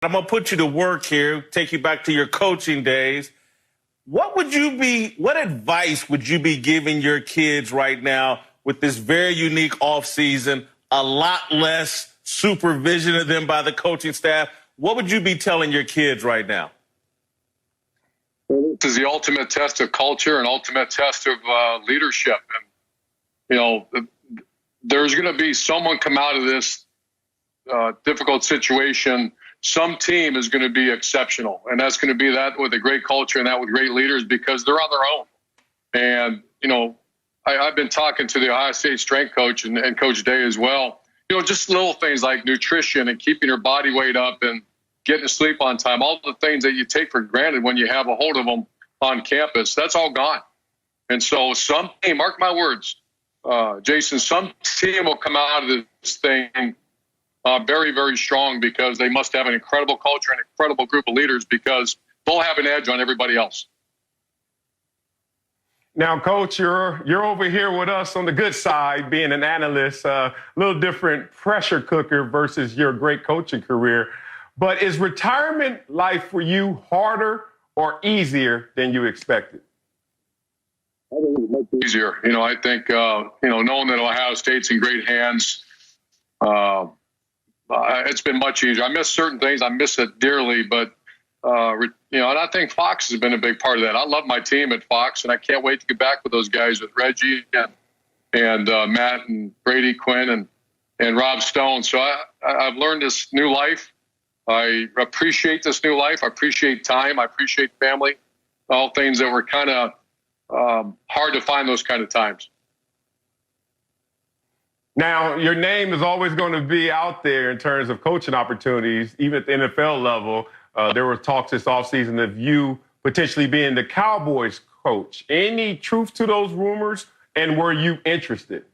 I'm going to put you to work here, take you back to your coaching days. What advice would you be giving your kids right now with this very unique offseason, a lot less supervision of them by the coaching staff? What would you be telling your kids right now? This is the ultimate test of culture and ultimate test of leadership. And, there's going to be someone come out of this difficult situation. Some team is going to be exceptional, and that's going to be that with a great culture and that with great leaders because they're on their own. And, I've been talking to the Ohio State strength coach and Coach Day as well. Just little things like nutrition and keeping your body weight up and getting to sleep on time, all the things that you take for granted when you have a hold of them on campus, that's all gone. And so some team, mark my words, Jason, some team will come out of this thing very, very strong because they must have an incredible culture and an incredible group of leaders because they'll have an edge on everybody else. Now, Coach, you're over here with us on the good side, being an analyst, a little different pressure cooker versus your great coaching career. But is retirement life for you harder or easier than you expected? I think it's much easier. I think, knowing that Ohio State's in great hands, it's been much easier. I miss certain things. I miss it dearly, but, and I think Fox has been a big part of that. I love my team at Fox, and I can't wait to get back with those guys, with Reggie and Matt and Brady Quinn and Rob Stone. So I've learned this new life. I appreciate this new life. I appreciate time. I appreciate family, all things that were kind of hard to find those kind of times. Now, your name is always going to be out there in terms of coaching opportunities, even at the NFL level. There were talks this offseason of you potentially being the Cowboys coach. Any truth to those rumors, and were you interested?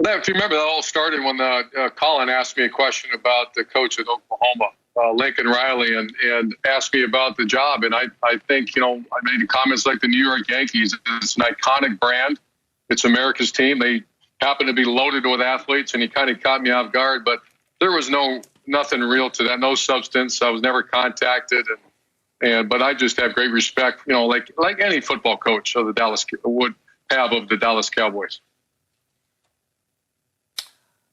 If you remember, that all started when Colin asked me a question about the coach at Oklahoma, Lincoln Riley, and asked me about the job. And I think, I made comments like the New York Yankees. It's an iconic brand. It's America's team. They happen to be loaded with athletes, and he kind of caught me off guard. But there was nothing real to that, no substance. I was never contacted, but I just have great respect, like any football coach of the Dallas would have of the Dallas Cowboys.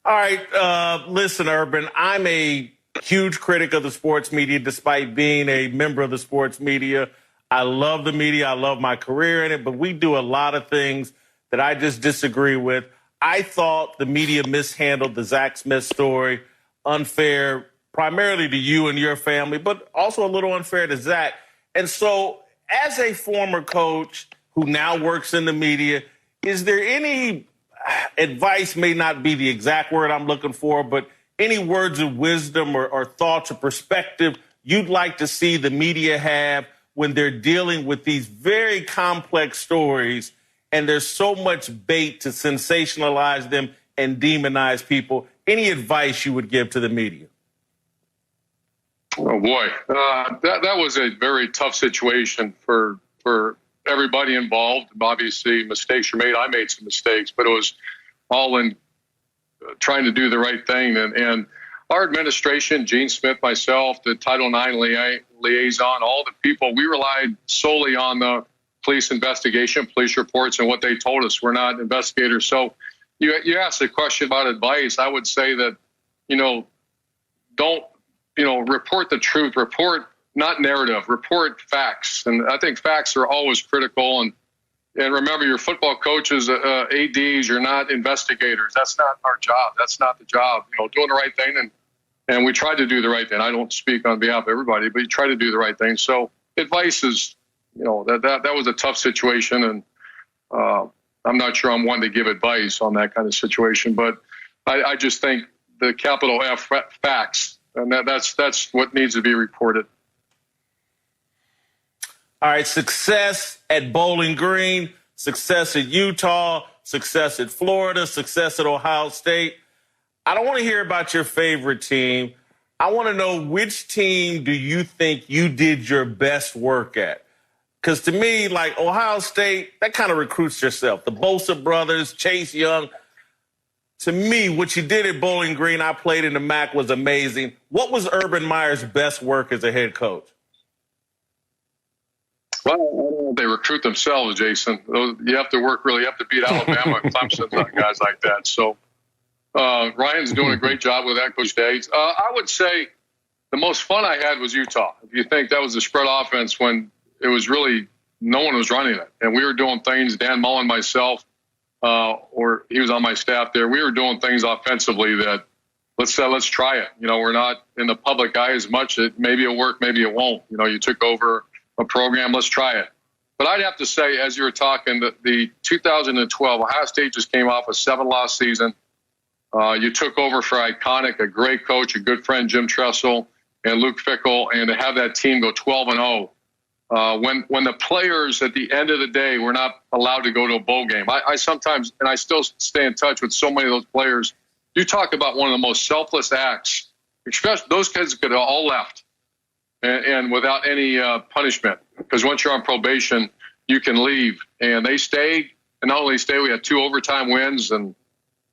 All right, listen, Urban, I'm a huge critic of the sports media, despite being a member of the sports media. I love the media. I love my career in it, but we do a lot of things that I just disagree with. I thought the media mishandled the Zach Smith story, unfair primarily to you and your family, but also a little unfair to Zach. And so as a former coach who now works in the media, is there any advice, may not be the exact word I'm looking for, but any words of wisdom or thoughts or perspective you'd like to see the media have when they're dealing with these very complex stories and there's so much bait to sensationalize them and demonize people? Any advice you would give to the media? Oh, boy. That was a very tough situation for everybody involved. Obviously, mistakes were made. I made some mistakes, but it was all in trying to do the right thing. And our administration, Gene Smith, myself, the Title IX liaison, all the people, we relied solely on the police investigation, police reports, and what they told us. We're not investigators. So you asked a question about advice. I would say that, don't, report the truth, report not narrative, report facts. And I think facts are always critical. And remember, your football coaches, ADs, you're not investigators. That's not our job. That's not the job. Doing the right thing. And we try to do the right thing. I don't speak on behalf of everybody, but you try to do the right thing. So advice is, that was a tough situation. And I'm not sure I'm one to give advice on that kind of situation. But I just think the capital F facts, and that's what needs to be reported. All right, success at Bowling Green, success at Utah, success at Florida, success at Ohio State. I don't want to hear about your favorite team. I want to know, which team do you think you did your best work at? Because to me, like Ohio State, that kind of recruits yourself. The Bosa brothers, Chase Young. To me, what you did at Bowling Green, I played in the MAC, was amazing. What was Urban Meyer's best work as a head coach? Well, they recruit themselves, Jason. You have to work really. You have to beat Alabama and Clemson and guys like that. So Ryan's doing a great job with that, Coach Day. I would say the most fun I had was Utah. If you think that was the spread offense when it was really no one was running it. And we were doing things, Dan Mullen, myself, or he was on my staff there. We were doing things offensively that let's try it. You know, we're not in the public eye as much. Maybe it'll work, maybe it won't. You know, you took over a program, let's try it. But I'd have to say, as you were talking, that the 2012 Ohio State just came off a 7-loss season. You took over for Iconic, a great coach, a good friend, Jim Tressel and Luke Fickell, and to have that team go 12-0. When the players at the end of the day were not allowed to go to a bowl game. I sometimes, and I still stay in touch with so many of those players. You talk about one of the most selfless acts, especially those kids could have all left and without any punishment, because once you're on probation, you can leave. And they stayed, and not only stayed, we had 2 overtime wins and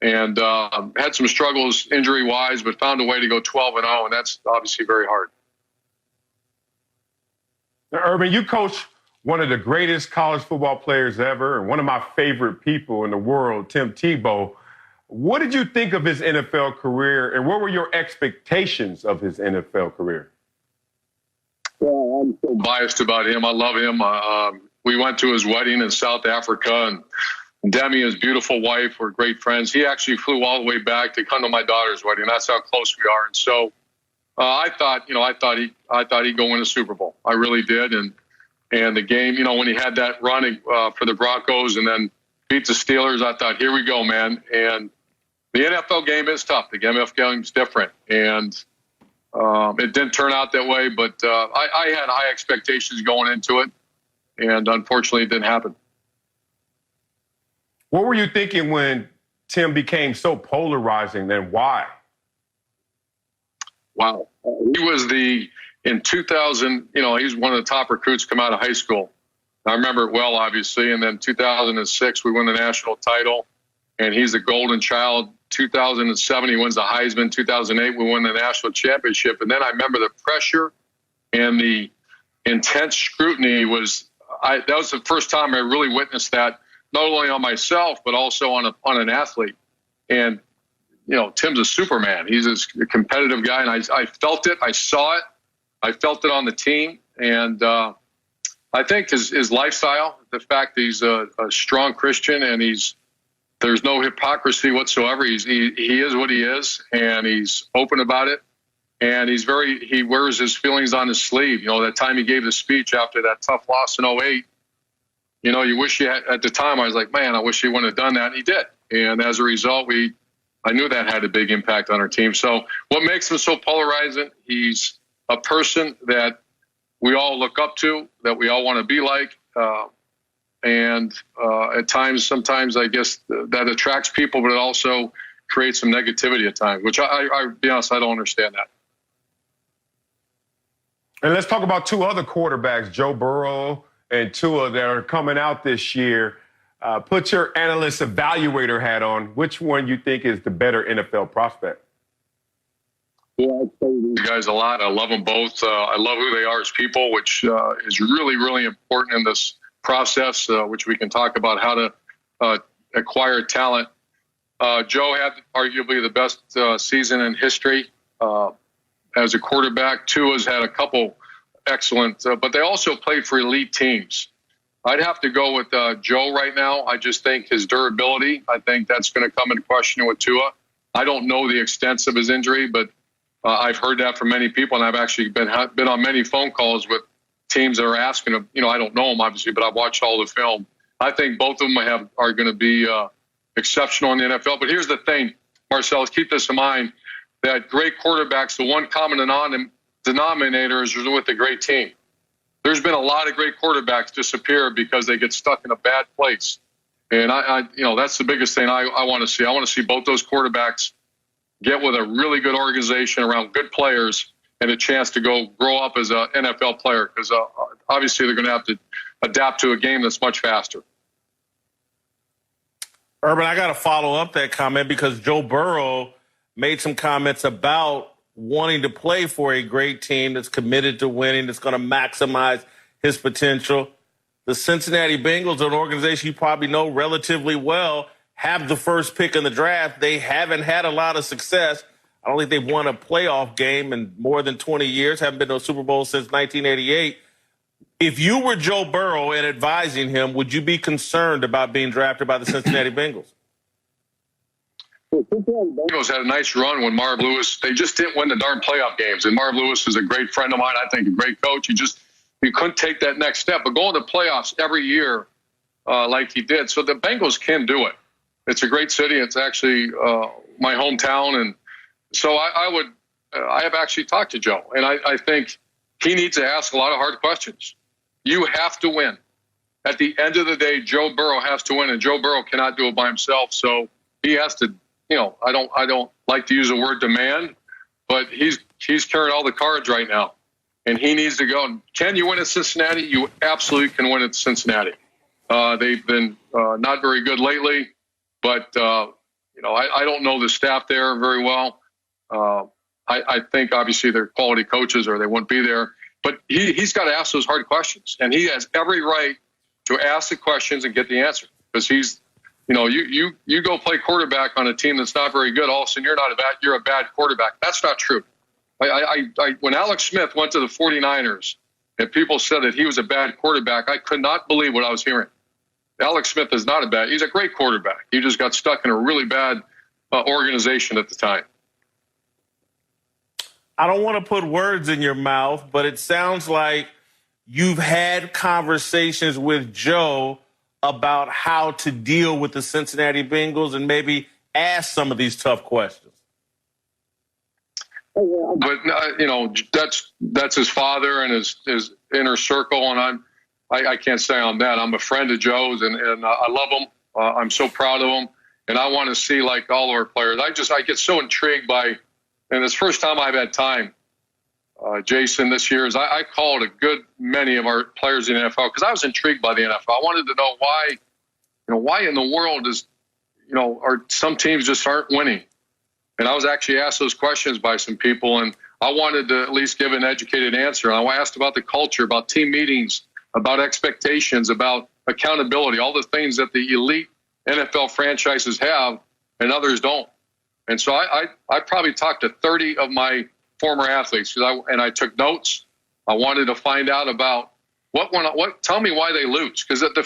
had some struggles injury-wise, but found a way to go 12-0, and that's obviously very hard. Now, Urban, you coach one of the greatest college football players ever and one of my favorite people in the world, Tim Tebow. What did you think of his NFL career, and what were your expectations of his NFL career? Well, I'm so biased about him. I love him. We went to his wedding in South Africa, and Demi, his beautiful wife, were great friends. He actually flew all the way back to come to my daughter's wedding. That's how close we are. And so I thought he'd go win a Super Bowl. I really did. And the game, you know, when he had that run for the Broncos and then beat the Steelers, I thought, here we go, man. And the NFL game is tough. The NFL game is different. And it didn't turn out that way, but I had high expectations going into it. And unfortunately, it didn't happen. What were you thinking when Tim became so polarizing, then why? Wow. He was in 2000, you know, he was one of the top recruits come out of high school. I remember it well, obviously. And then 2006, we won the national title, and he's the golden child. 2007, he wins the Heisman. 2008, we won the national championship. And then I remember the pressure and the intense scrutiny that was the first time I really witnessed that, not only on myself, but also on an athlete. And, you know, Tim's a Superman. He's a competitive guy, and I felt it. I saw it. I felt it on the team. And I think his lifestyle, the fact that he's a strong Christian and there's no hypocrisy whatsoever. He is what he is, and he's open about it. And he wears his feelings on his sleeve. You know, that time he gave the speech after that tough loss in 2008, you know, you wish at the time, I was like, man, I wish he wouldn't have done that. And he did. And as a result, I knew that had a big impact on our team. So what makes him so polarizing? He's a person that we all look up to, that we all want to be like. And at times, sometimes I guess that attracts people, but it also creates some negativity at times, which I be honest, I don't understand that. And let's talk about 2 other quarterbacks, Joe Burrow and Tua, that are coming out this year. Put your analyst evaluator hat on. Which one you think is the better NFL prospect? Yeah, I play these guys a lot. I love them both. I love who they are as people, which is really, really important in this process, which we can talk about how to acquire talent. Joe had arguably the best season in history as a quarterback. Tua's had a couple excellent, but they also played for elite teams. I'd have to go with Joe right now. I just think his durability, I think that's going to come into question with Tua. I don't know the extent of his injury, but I've heard that from many people, and I've actually been on many phone calls with teams that are asking him. You know, I don't know him, obviously, but I've watched all the film. I think both of them are going to be exceptional in the NFL. But here's the thing, Marcellus, keep this in mind, that great quarterbacks, the one common denominator is with a great team. There's been a lot of great quarterbacks disappear because they get stuck in a bad place. And I you know, that's the biggest thing I want to see. I want to see both those quarterbacks get with a really good organization around good players and a chance to go grow up as an NFL player, because obviously they're going to have to adapt to a game that's much faster. Urban, I got to follow up that comment because Joe Burrow made some comments about wanting to play for a great team that's committed to winning, that's going to maximize his potential. The Cincinnati Bengals, an organization you probably know relatively well, have the first pick in the draft. They haven't had a lot of success. I don't think they've won a playoff game in more than 20 years, haven't been to a Super Bowl since 1988. If you were Joe Burrow and advising him, would you be concerned about being drafted by the Cincinnati Bengals? Bengals had a nice run when Marv Lewis, they just didn't win the darn playoff games. And Marv Lewis is a great friend of mine. I think a great coach. You couldn't take that next step. But going to the playoffs every year like he did. So the Bengals can do it. It's a great city. It's actually my hometown. And so I have actually talked to Joe. And I think he needs to ask a lot of hard questions. You have to win. At the end of the day, Joe Burrow has to win, and Joe Burrow cannot do it by himself. So he has to, I don't like to use the word demand, but he's carrying all the cards right now, and he needs to go. Can you win at Cincinnati? You absolutely can win at Cincinnati. They've been not very good lately, but I don't know the staff there very well. I think obviously they're quality coaches, or they wouldn't be there. But he's got to ask those hard questions, and he has every right to ask the questions and get the answer, because he's, you go play quarterback on a team that's not very good. All of a sudden, you're a bad quarterback. That's not true. When Alex Smith went to the 49ers and people said that he was a bad quarterback, I could not believe what I was hearing. Alex Smith is not he's a great quarterback. He just got stuck in a really bad organization at the time. I don't want to put words in your mouth, but it sounds like you've had conversations with Joe about how to deal with the Cincinnati Bengals and maybe ask some of these tough questions. But that's his father and his inner circle, and I can't say I'm that. I'm a friend of Joe's, and I love him. I'm so proud of him, and I want to see, like all our players. I get so intrigued by. And this first time I've had time, Jason, this year, is I called a good many of our players in the NFL because I was intrigued by the NFL. I wanted to know why in the world are some teams just aren't winning? And I was actually asked those questions by some people, and I wanted to at least give an educated answer. And I asked about the culture, about team meetings, about expectations, about accountability, all the things that the elite NFL franchises have and others don't. And so I probably talked to 30 of my former athletes, and I took notes. I wanted to find out about tell me why they lose. Because the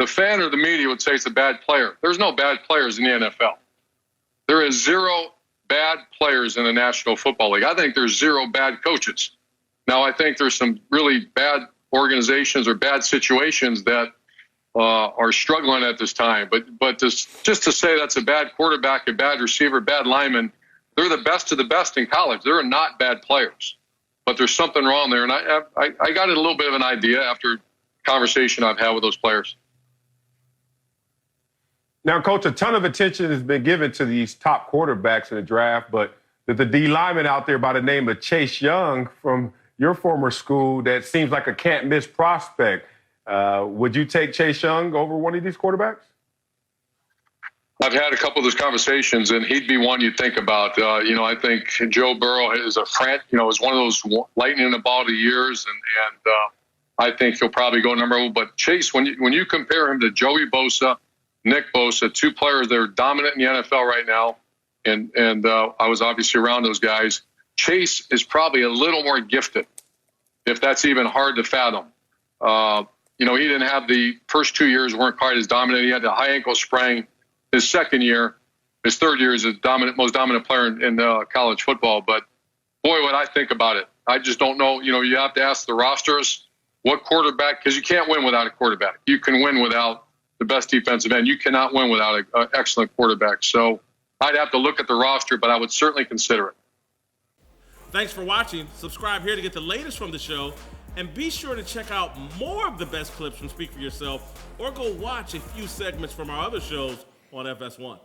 fan or the media would say it's a bad player. There's no bad players in the NFL. There is zero bad players in the National Football League. I think there's zero bad coaches. Now, I think there's some really bad organizations or bad situations that are struggling at this time. But just to say that's a bad quarterback, a bad receiver, bad lineman, they're the best of the best in college. They're not bad players. But there's something wrong there. And I got a little bit of an idea after conversation I've had with those players. Now, Coach, a ton of attention has been given to these top quarterbacks in the draft, but the D lineman out there by the name of Chase Young from your former school that seems like a can't-miss prospect. Would you take Chase Young over one of these quarterbacks? I've had a couple of those conversations, and he'd be one you'd think about. I think Joe Burrow is a friend. Is one of those lightning in the ball of the years, and I think he'll probably go number one. But Chase, when you compare him to Joey Bosa, Nick Bosa, two players that are dominant in the NFL right now, and I was obviously around those guys. Chase is probably a little more gifted, if that's even hard to fathom. He didn't have the first 2 years weren't quite as dominant. He had the high ankle sprain his second year. His third year is the most dominant player in college football. But boy, what I think about it, I just don't know. You have to ask the rosters what quarterback, because you can't win without a quarterback. You can win without the best defensive end. You cannot win without an excellent quarterback. So I'd have to look at the roster, but I would certainly consider it. Thanks for watching. Subscribe here to get the latest from the show. And be sure to check out more of the best clips from Speak For Yourself, or go watch a few segments from our other shows on FS1.